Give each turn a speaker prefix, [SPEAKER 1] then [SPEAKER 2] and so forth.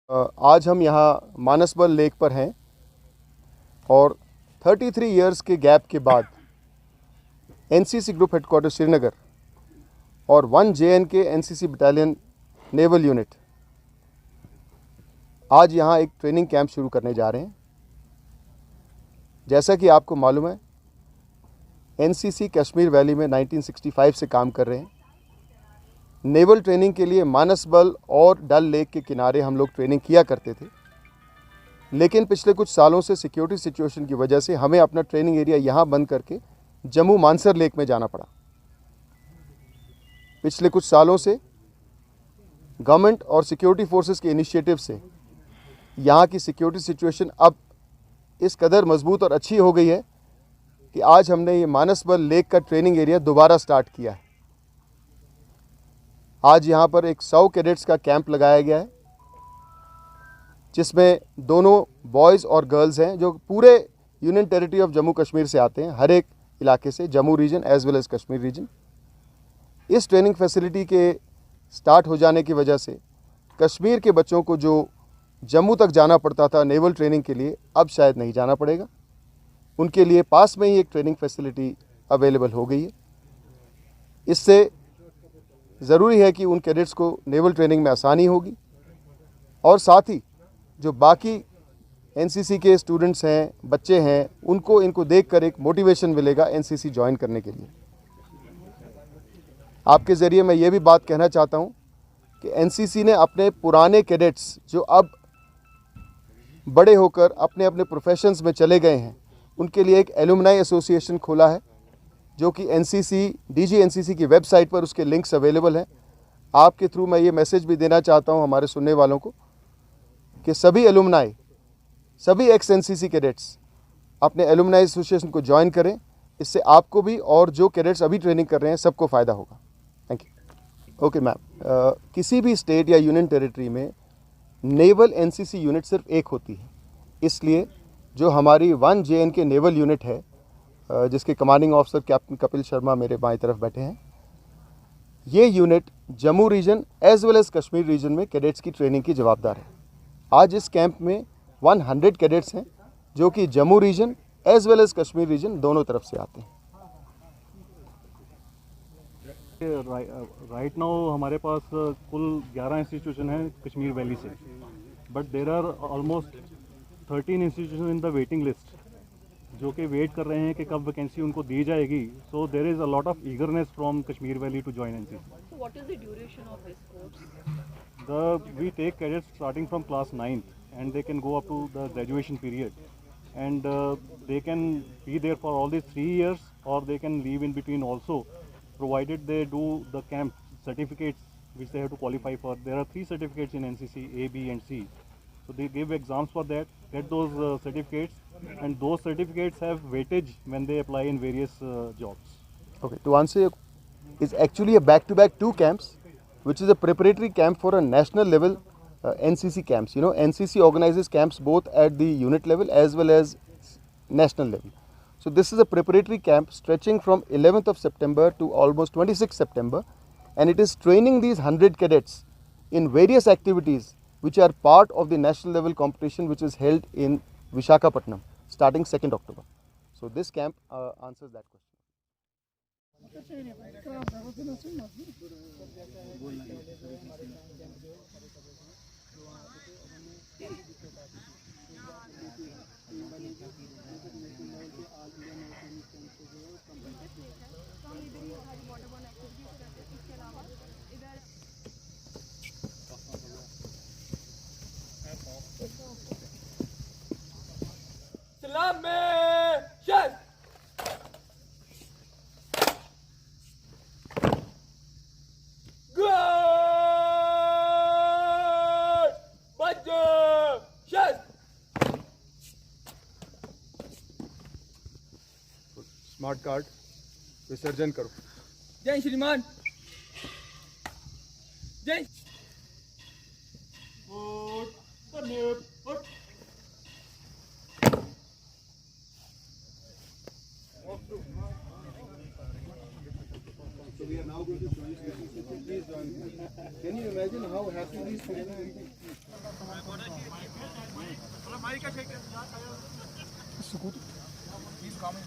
[SPEAKER 1] आज हम यहाँ मानसबल लेक पर हैं और 33 इयर्स के गैप के बाद एनसीसी ग्रुप हेडक्वार्टर श्रीनगर और 1 JNK NCC battalion naval unit आज यहाँ एक ट्रेनिंग कैंप शुरू करने जा रहे हैं। जैसा कि आपको मालूम है, एनसीसी कश्मीर वैली में 1965 से काम कर रहे हैं। नेवल ट्रेनिंग के लिए मानसबल और डल लेक के किनारे हम लोग ट्रेनिंग किया करते थे, लेकिन पिछले कुछ सालों से सिक्योरिटी सिचुएशन की वजह से हमें अपना ट्रेनिंग एरिया यहाँ बंद करके जम्मू मानसर लेक में जाना पड़ा। पिछले कुछ सालों से गवर्नमेंट और सिक्योरिटी फोर्सेस के इनिशिएटिव से यहाँ की सिक्योरिटी सिचुएशन अब इस कदर मजबूत और अच्छी हो गई है कि आज हमने ये मानसबल लेक का ट्रेनिंग एरिया दोबारा स्टार्ट किया है। आज यहाँ पर एक 100 कैडेट्स का कैंप लगाया गया है, जिसमें दोनों बॉयज़ और गर्ल्स हैं जो पूरे union territory of Jammu Kashmir से आते हैं, हर एक इलाके से, Jammu region as well as Kashmir region. इस ट्रेनिंग फैसिलिटी के स्टार्ट हो जाने की वजह से कश्मीर के बच्चों को जो जम्मू तक जाना पड़ता था नेवल ट्रेनिंग के लिए, अब शायद नहीं जाना पड़ेगा। उनके लिए पास में ही एक ट्रेनिंग फैसिलिटी अवेलेबल हो गई है। इससे ज़रूरी है कि उन कैडेट्स को नेवल ट्रेनिंग में आसानी होगी और साथ ही जो बाकी एनसीसी के स्टूडेंट्स हैं, बच्चे हैं, उनको इनको देखकर एक मोटिवेशन मिलेगा एनसीसी ज्वाइन करने के लिए। आपके ज़रिए मैं ये भी बात कहना चाहता हूँ कि एनसीसी ने अपने पुराने कैडेट्स जो अब बड़े होकर अपने अपने प्रोफेशंस में चले गए हैं, उनके लिए एक एलुमनाई एसोसिएशन खोला है, जो कि DG NCC की वेबसाइट पर उसके लिंक्स अवेलेबल हैं। आपके थ्रू मैं ये मैसेज भी देना चाहता हूँ हमारे सुनने वालों को कि सभी एलुमनाई, सभी एक्स एनसीसी कैडेट्स अपने एलुमनाई एसोसिएशन को ज्वाइन करें। इससे आपको भी और जो कैडेट्स अभी ट्रेनिंग कर रहे हैं सबको फ़ायदा होगा। Thank you. ओके मैम, किसी भी स्टेट या यूनियन टेरिटरी में नेवल एनसीसी यूनिट सिर्फ एक होती है, इसलिए जो हमारी 1 JNK नेवल यूनिट है, जिसके commanding officer captain Kapil Sharma मेरे बाईं तरफ बैठे हैं, ये unit Jammu region as well as Kashmir region में कैडेट्स की ट्रेनिंग की जवाबदार है। आज इस कैंप में 100 कैडेट्स हैं जो कि Jammu region as well as Kashmir region दोनों तरफ से आते हैं।
[SPEAKER 2] राइट नाउ हमारे पास कुल 11 इंस्टीट्यूशन हैं कश्मीर वैली से, but there are almost 13 institution in the waiting list जो कि वेट कर रहे हैं कि कब वैकेंसी उनको दी जाएगी। So there is a lot of eagerness from Kashmir valley to join NCC.
[SPEAKER 3] So what is the duration of this course?
[SPEAKER 2] We take cadets starting from class 9th and they can go up to the graduation period, and they can be there for all these 3 years or they can leave in between also, provided they do the camp certificates which they have to qualify for. There are 3 certificates in NCC, A, B and C. So they give exams for that, get those certificates, and those certificates have weightage when they apply in various jobs.
[SPEAKER 1] Okay, to answer your, it's actually a back-to-back 2 camps, which is a preparatory camp for a national level NCC camps. You know, NCC organizes camps both at the unit level as well as national level. So this is a preparatory camp stretching from 11th of September to almost 26th September, and it is training these 100 cadets in various activities which are part of the national level competition which is held in Visakhapatnam starting 2nd October. So this camp answers that question. Smart card विसर्जन करो।
[SPEAKER 4] जय श्रीमान, जय।
[SPEAKER 1] So we are now going to join. Please join. Can you imagine how happy these children will be?
[SPEAKER 4] He's coming.